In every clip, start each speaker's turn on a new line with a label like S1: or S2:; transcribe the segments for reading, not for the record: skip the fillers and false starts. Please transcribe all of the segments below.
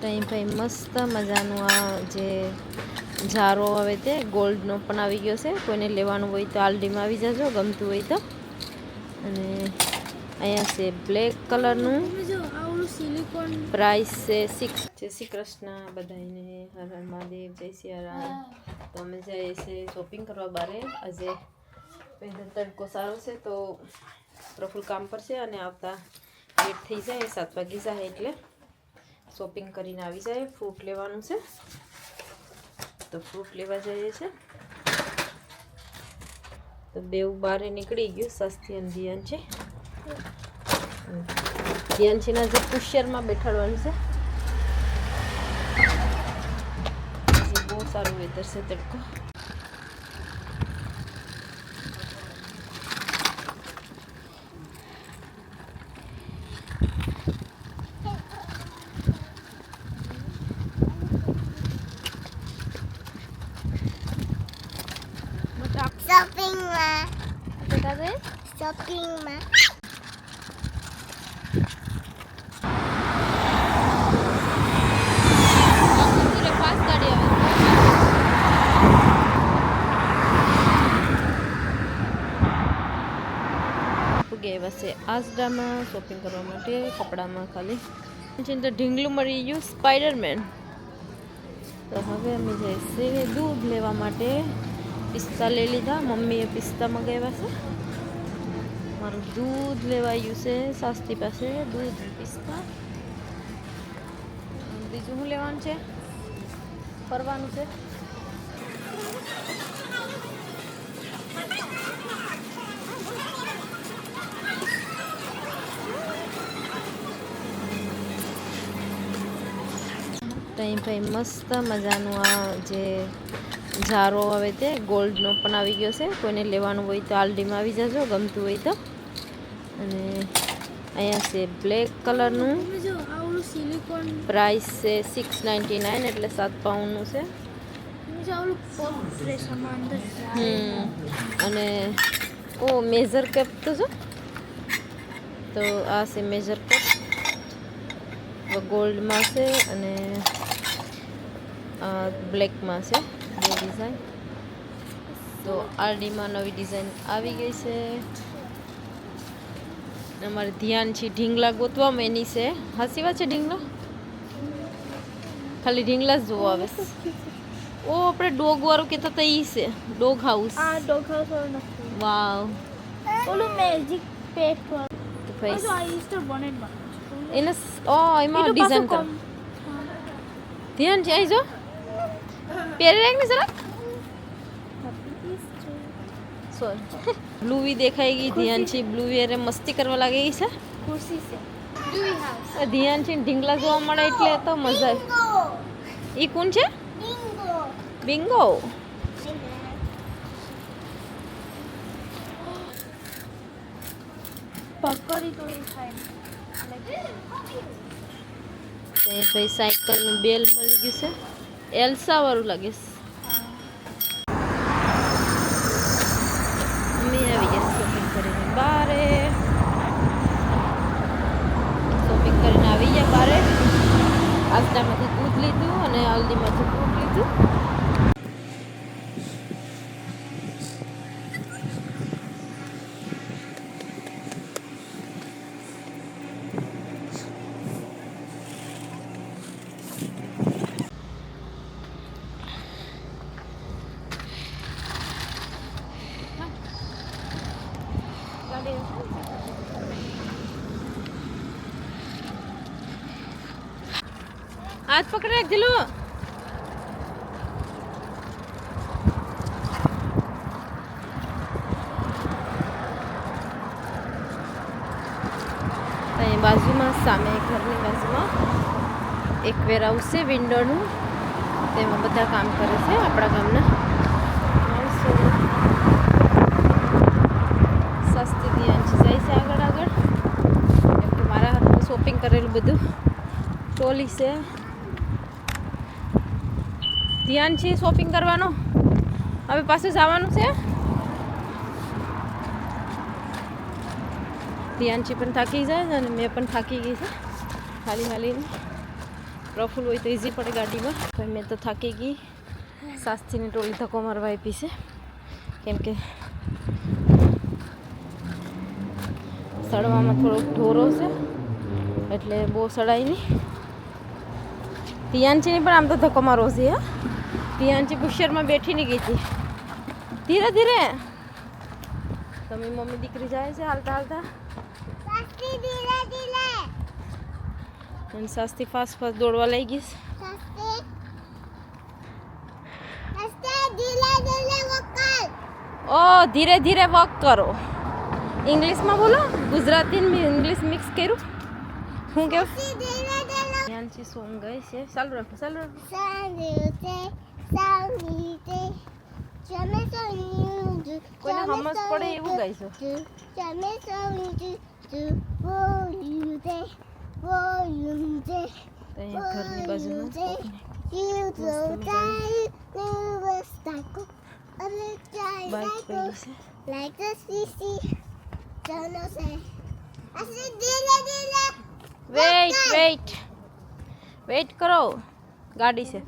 S1: અહીં ભાઈ મસ્ત મજાનું આ જે ઝારો આવે તે ગોલ્ડનો પણ આવી ગયો છે. કોઈને લેવાનું હોય તો આલડીમાં આવી જજો, ગમતું હોય તો. અને અહીંયા છે બ્લેક કલરનું, પ્રાઇસ છે 6. જય શ્રી કૃષ્ણ બધાને, હર હર મહાદેવ, જય સિયારામ. તો અમે જઈએ છીએ શોપિંગ કરવા બારે. આજે પહેલા તડકો સારો છે તો પ્રફુલ કામ પર છે અને આવતા લેટ થઈ જાય, 7 વાગી જાય એટલે શોપિંગ કરીને આવી જાય. ફ્રૂટ લેવાનું છે તો ફ્રૂટ લેવા જઈએ છે. તો બેઉ બારે નીકળી ગયું, સસ્તી અને ધ્યાન છે. ધ્યાન છે ના જે પુષ્યરમાં બેઠાડવાનું છે. બહુ સારું વેધર છે, તડકો.
S2: શોપિંગમાં
S1: બતા દે
S2: શોપિંગમાં
S1: ગયા છે આસડામાં શોપિંગ કરવા માટે. કપડામાં ખાલી તો ઢીંગલું મળી ગયું, સ્પાઈડરમેન. તો હવે અમે જઈશે દૂધ લેવા માટે. પિસ્તા લઈ લીધા, મમ્મીએ પિસ્તા મંગાવ્યા છે. મારું દૂધ લેવાયું છે સાસ્તી પાસે, દૂધ પિસ્તા. બીજું શું લેવાનું છે? ફરવાનું છે. અહીં ભાઈ મસ્ત મજાનું આ જે ઝારો આવે તે ગોલ્ડનો પણ આવી ગયો છે. કોઈને લેવાનું હોય તો આલડીમાં આવી જજો, ગમતું હોય તો. અને અહીંયા છે બ્લેક કલરનું, પ્રાઇસ છે 6.99 એટલે 7 પાઉન્ડનું છે. અને ઓ મેજર કપ તો જો, તો આ છે મેજર કપ, ગોલ્ડમાં છે અને બ્લેકમાં છે, બે ડિઝાઇન. તો આરડીમાં નવી ડિઝાઇન આવી ગઈ છે. અમારે ધ્યાન છે ઢીંગલા ગોતવામાં, એની છે. હાસી વાત છે ઢીંગલા, ખાલી ઢીંગલા જ જોવા આવે. ઓ આપણે ડોગ વાળું કહેતા હતા ઈ છે, ડોગ હાઉસ.
S2: આ ડોગ હાઉસ નથી.
S1: વાવ,
S2: ઓલું મેજિક પેટ વાળું.
S1: તો ભાઈ
S2: આ ઈસ્ટર બોનેટ
S1: એને એમાં ડિઝાઇન કર. ધ્યાન છે અહીં જો પહેરે રાખ ને જરાક. સોરી, બ્લુવી દેખાઈ ગઈ. ધ્યાન છે બ્લુવી અરે મસ્તી કરવા લાગી ગઈ છે.
S2: ખુશી છે. ડુઈ હાઉસ.
S1: ધ્યાન છે ઢીંગલા જોવા મળે એટલે તો મજા આવી. ઈ કોણ છે? બિંગો.
S2: પકોડી તો ખાય.
S1: ભાઈ સાયકલનું બેલ મળી ગયું છે, એલ્સા વાળું લાગે છે. અમે આવી ગયા શોપિંગ કરીને બારે. શોપિંગ કરીને આવી ગયા બારે. આસડામાંથી દૂધ લીધું અને હલ્દીમાંથી દૂધ લીધું. हाथ पकड़ रख दिलो. અહીં બાજુમાં સામે ઘરની બાજુમાં એક વેરહાઉસ છે વિન્ડોનું, તેમાં બધા કામ કરે છે આપણા ગામના માણસો. સસ્તી ધ્યાન છે જાય છે આગળ આગળ, કેમ કે મારા હાથમાં શોપિંગ કરેલું બધું ટોલી છે. ધ્યાન છે શોપિંગ કરવાનો. હવે પાછું જવાનું છે. ધ્યાનથી પણ થાકી જાય છે અને મેં પણ થાકી ગઈ છે હાલી હાલીને. પ્રફુલ હોય તો ઇઝી પડે ગાડીમાં. ભાઈ મેં તો થાકી ગઈ. સાસ્તીની ટોળી ધક્કો મારવા આપી છે કેમ કે સડવામાં થોડોક ઢોરો છે એટલે બહુ સડાય નહીં. પિયાંચીની પણ આમ તો ધક્કો મારવો છે. હા, પિયાંચી પુષ્યરમાં બેઠી નહીં ગઈ હતી. ધીરે ધીરે તમે મમ્મી દીકરી જાય છે હાલતા હાલતા. અને સાસ્તી ફાસ્ટ ફાસ્ટ દોડવા લઈ ગઈશ. ઓ ધીરે ધીરે વોક કરો. ઇંગ્લિશમાં બોલો, ગુજરાતી ઇંગ્લિશ મિક્સ કર્યું. હું કેવું યાનથી સોંગ ગઈ છે. ચાલુ રાખો ચાલુ રાખો. કોઈને સમજ પડે એવું ગાઈશું. ઘરની બાજુમાં બાઇક પડી છે. વેઇટ કરો, ગાડી છે.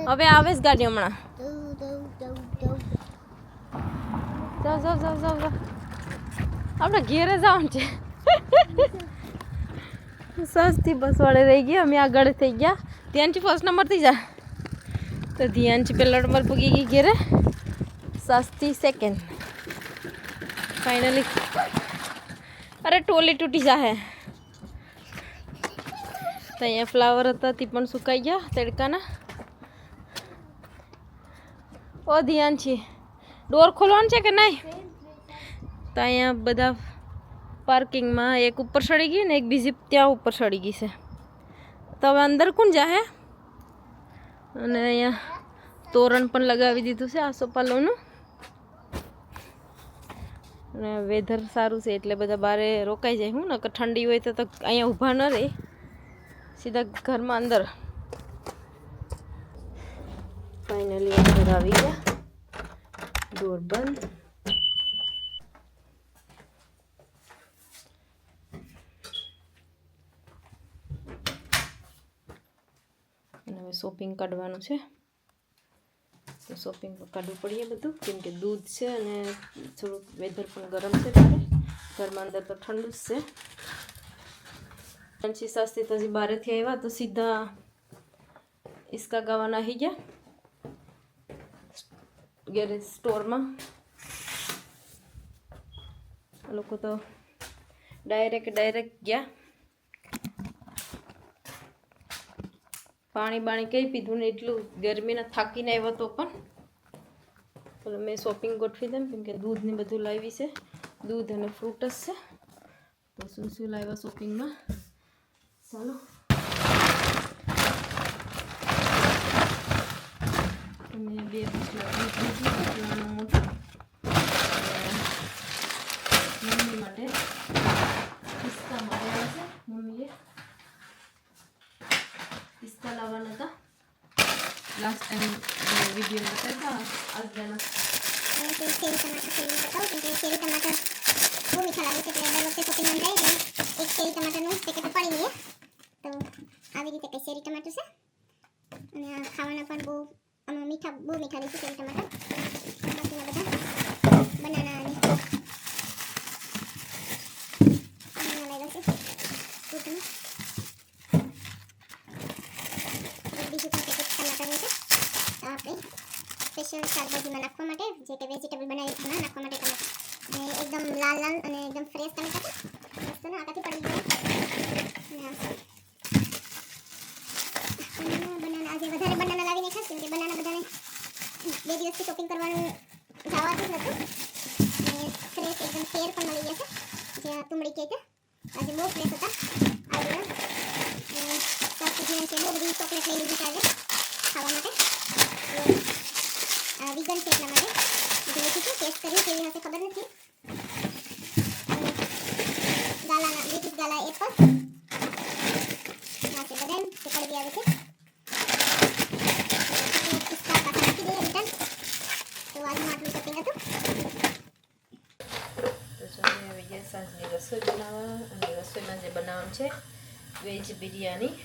S1: હવે આવે જ ગાડી હમણાં. જાઓ જાઓ જાઓ જાઓ જાઓ. આપણે ઘેરે જવાનું છે. સસ્તી બસ વાળે રહી ગઈ. અમે આગળ થઈ ગયા. ધ્યાનથી ફર્સ્ટ નંબર થઈ જા. તો ધ્યાનથી પહેલા નંબર પૂગી ગઈ ઘેરે. સસ્તી સેકન્ડ. ફાઇનલી અરે ટોલી તૂટી જાહે. તો અહીંયા ફ્લાવર હતા તે પણ સુકાઈ ગયા તડકાના. ઓ ધ્યાન છે, ડોર ખોલવાનું છે કે નહીં? તો અહીંયા બધા પાર્કિંગમાં એક ઉપર ચડી ગઈ ને એક બીજી ત્યાં ઉપર ચડી ગઈ છે. તો હવે અંદર કોણ જાહે? અને અહીંયા તોરણ પણ લગાવી દીધું છે આસોપાલવનું. અને વેધર સારું છે એટલે બધા બારે રોકાઈ જાય. હું નકર ઠંડી હોય તો અહીંયા ઊભા ન રહે, સીધા ઘરમાં અંદર. ફાઇનલી અંદર આવી ગયા. ડોર બંધ. અને હવે શોપિંગ કાઢવાનું છે. તો શોપિંગ કાઢવું પડીએ બધું કેમ કે દૂધ છે અને થોડુંક વેધર પણ ગરમ છે. મારે ઘરમાં અંદર તો ઠંડુ જ છે. પછી સસ્તી તો હજી બહારેથી આવ્યા તો સીધા ઈસકા ગાવાના આવી ગયા ગેરેજ સ્ટોરમાં. આ લોકો તો ડાયરેક્ટ ગયા. પાણી બાણી કંઈ પીધું ને એટલું ગરમીના થાકીને આવ્યો તો પણ. એટલે મેં શોપિંગ ગોઠવી દઉં કેમ કે દૂધ ને બધું લાવી છે. દૂધ અને ફ્રૂટ જ છે. તો શું શું લાવ્યા શોપિંગમાં ચાલો. અને 2 બસલા દૂધ લીધું મોટું. મમ્મી માટે પિસ્તા માટે છે. મમ્મીએ પિસ્તા લાવવાના હતા. લાસ્ટ ટાઈમ વિડીયો બતાવ્યા આજ જાના.
S2: चेरी टमाटर वो मीठा लागे છે એટલે દર વખતે શોપિંગમાં લઈ ગઈ એક ચેરી ટમાટરનું પેકેટ પડી ગયું. તો આવી રીતે કઈ ચેરી ટમાટર છે અને આ ખાવાના પણ બહુ મીઠા રહેશે ચેરી ટમાટર. બાકીના બધા બનાના અને લાવ્યા છે ફ્રૂટનું. બીજું પણ પેકેટ ટમાટરનું છે. તો આપણે સ્પેશિયલ શાકભાજીમાં નાખવા માટે જે કે વેજીટેબલ બનાવી એમાં નાખવા માટે ટમાટર અને એકદમ લાલ અને એકદમ ફ્રેશ ટમાટર છે. મસ્ત ને આટાથી પડી ગયું. બનાના આજે વધારે બનાના લાવીને ખાસ કેમ કે બનાના બધાને 2 દિવસથી શોપિંગ કરવાનું જવાતું જ નહોતું. અને ફ્રેશ એકદમ ફેર પણ મળી ગયા છે જે તુમડી કહે છે. આજે બહુ ફ્રેશ હતા. આજે સસ્તી છે બહુ બધી ચોકલેટ લઈ લીધી આજે ખાવા માટે. વીગન છે એટલા માટે બધું લીધું છે. ટેસ્ટ કર્યું કેવી હશે ખબર નથી. ગાલાના બ્રિટિશ ગાલા એપલ આ છે બદામ તે પડી ગયા છે. પિસ્તા પાછા નાખી દઈએ રિટર્ન. તો આજનું આટલું શોપિંગ હતું.
S1: તો ચાલો હવે સાંજની રસોઈ બનાવવા અને રસોઈ આજે બનાવવાનું છે વેજ બિરયાની.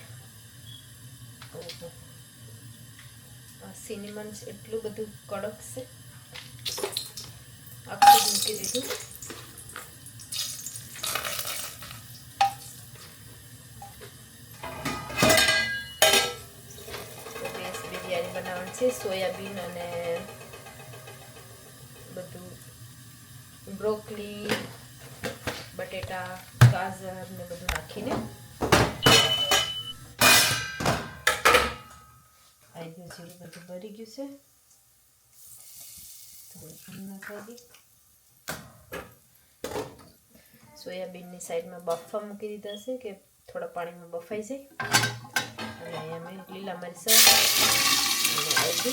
S1: ઓહો, આ સિનેમન એટલું બધું કડક છે, આખું મૂકી દીધું. વેજ બિરયાની બનાવવાનું છે, સોયાબીન અને બધું બ્રોકલી, બટેટા, ગાજર ને બધું નાખીને. આવી ગયું છે, બધું ભરી ગયું છે. થોડું નાખાઈ દઈ. સોયાબીનની સાઈડમાં બાફવા મૂકી દીધા છે કે થોડા પાણીમાં બફાઈ જાય. અને અહીંયા મેં લીલા મરચાં અને આદુ,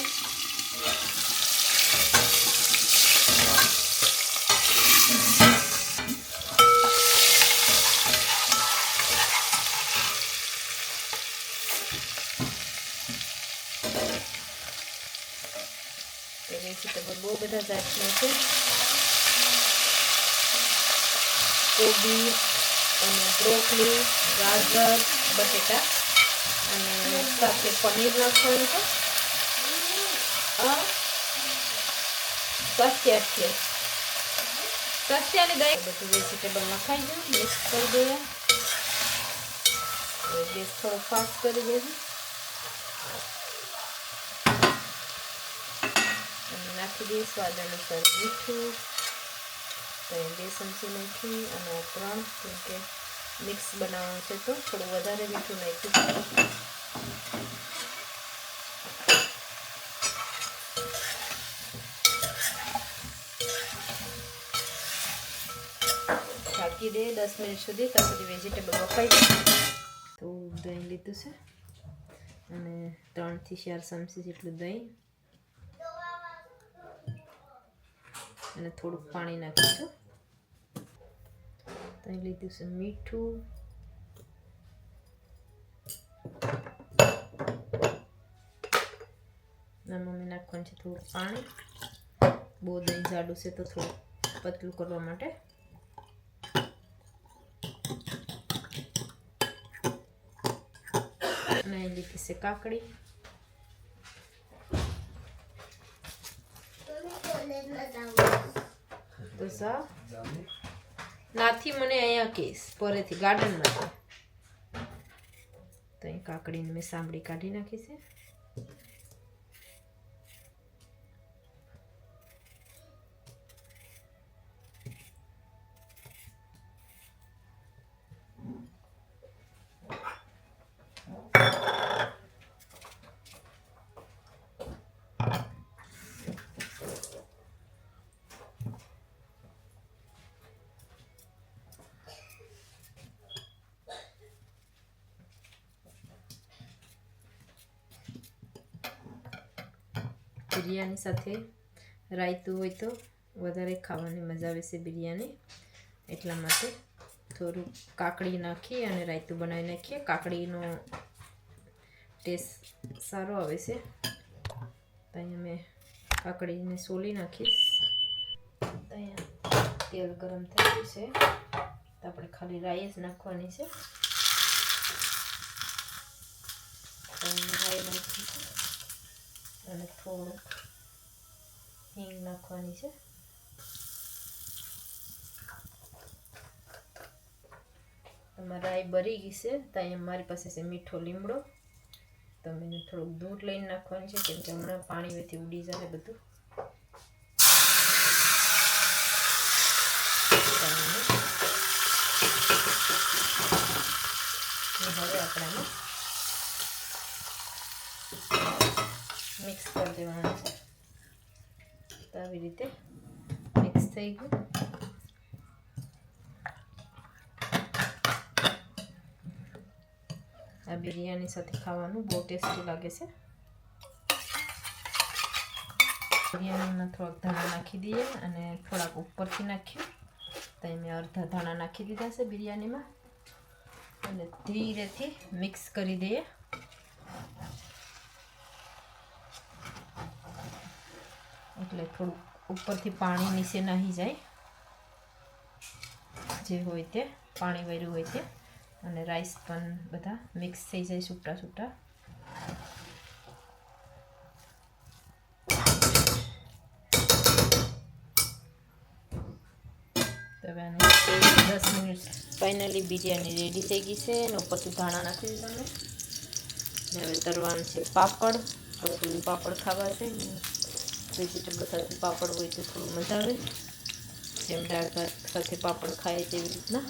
S1: વેજીટેબલ બહુ બધા જાતના છે. કોબી અને બ્રોકલી, ગાજર, બટેટા અને સાથે પનીર નાખવાનું છે. સસ્યાની દહીં બધું વેજીટેબલ નખાઈ દઉં, મિક્સ કરી દઈએ. ગેસ થોડો ફાસ્ટ કરી દેવું અને નાખી દઈએ સ્વાદ અનુસાર મીઠું. તો 2 ચમચી નાખી અને 3, કેમ કે મિક્સ બનાવવાનું છે તો થોડું વધારે મીઠું નાખ્યું. ઢાંકી દે 10 મિનિટ સુધી, ત્યાં સુધી વેજીટેબલ બફાઈ જાય. તો દહીં લીધું છે અને 3 થી 4 ચમચી જેટલું દહીં અને થોડુંક પાણી નાખીશું. દહીં લીધું છે, મીઠું, મમ્મી નાખવાનું છે થોડુંક પાણી. બહુ દહીં જાડું છે તો થોડું પતલું કરવા માટે. અને લીધી છે કાકડી. તો સા નાથી મને અહીંયા કેસ પરેથી ગાર્ડનમાં તો અહીં કાકડીને મેં સાંભળી કાઢી નાખી છે. બિરયાની સાથે રાયતું હોય તો વધારે ખાવાની મજા આવે છે બિરયાની. એટલા માટે થોડું કાકડી નાખી અને રાયતું બનાવી નાખીએ. કાકડીનો ટેસ્ટ સારો આવે છે. અહીંયા મેં કાકડીને સોલી નાખીશ. અહીંયા તેલ ગરમ થઈ ગયું છે તો આપણે ખાલી રાઈ જ નાખવાની છે. રાઈ નાખીશું અને થોડું હિંગ નાખવાની છે. તમારી રાઈ બરી ગઈ છે તો અહીંયા મારી પાસે છે મીઠો લીમડો. તો મેં થોડુંક દૂધ લઈને નાખવાનું છે, કેમ કે હમણાં પાણી વેથી ઉડી જાય બધું. હવે આપણે મિક્સ કરી દેવાનું છે. તો આવી રીતે મિક્સ થઈ ગયું. આ બિરયાની સાથે ખાવાનું બહુ ટેસ્ટી લાગે છે. બિરયાનીમાં થોડાક ધાણા નાખી દઈએ અને થોડાક ઉપરથી નાખ્યું. તો મેં અડધા ધાણા નાખી દીધા છે બિરયાનીમાં અને ધીરેથી મિક્સ કરી દઈએ. એટલે થોડું ઉપરથી પાણી નીચે નાહી જાય, જે હોય તે પાણી વર્યું હોય તે. અને રાઈસ પણ બધા મિક્સ થઈ જાય છૂટા છૂટા. તો હવે આને 10 મિનિટ ફાઇનલી બિરયાની રેડી થઈ ગઈ છે અને ઉપરથી ધાણા નાખી દીધા મેં. ને હવે તરવાનું છે પાપડ. થોડું પાપડ ખાવા છે ને વેજીટેબલ સાથે પાપડ હોય તો થોડું મજા આવે, જેમ દાળ ભાત સાથે પાપડ ખાય તેવી રીતના.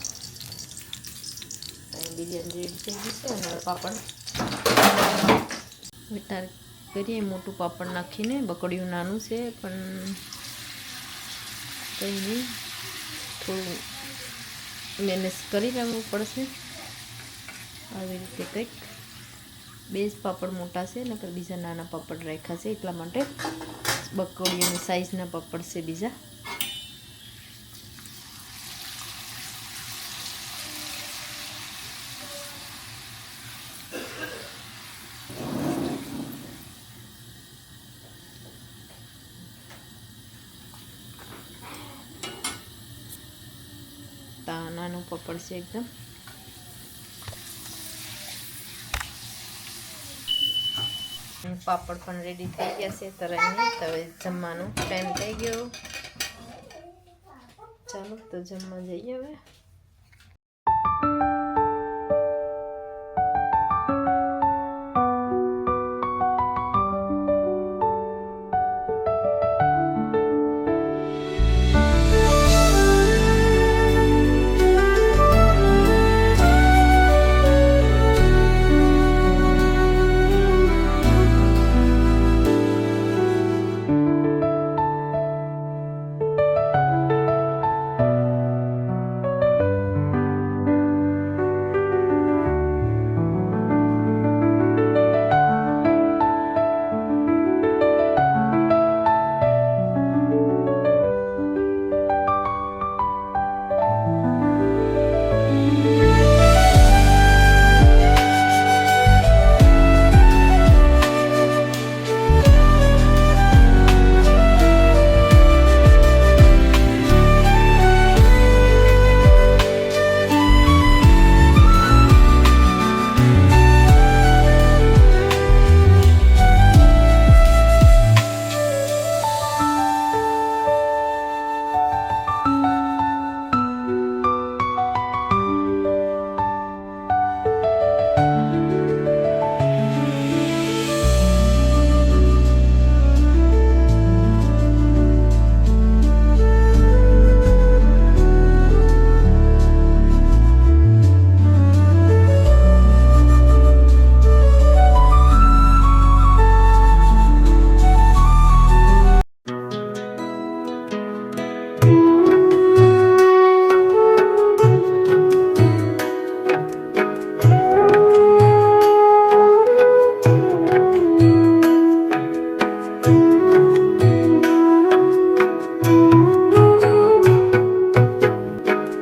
S1: અહીં બિરયાની રેડી થઈ ગઈ છે અને પાપડ વિતાર કરીએ. મોટું પાપડ નાખીને બકડિયું નાનું છે પણ કંઈ નહીં, થોડું મેનેજ કરી લેવું પડશે. આવી રીતે કંઈક 2 પાપડ મોટા છે નકર બીજા નાના પાપડ રાખ્યા છે, એટલા માટે બકડીઓની સાઈઝના પાપડ છે બીજા. નાનું પાપડ છે એકદમ. પાપડ પણ રેડી થઈ ગયા છે તરાઈને. હવે જમવાનો ટાઈમ થઈ ગયો. ચાલો તો જમવા જઈએ હવે.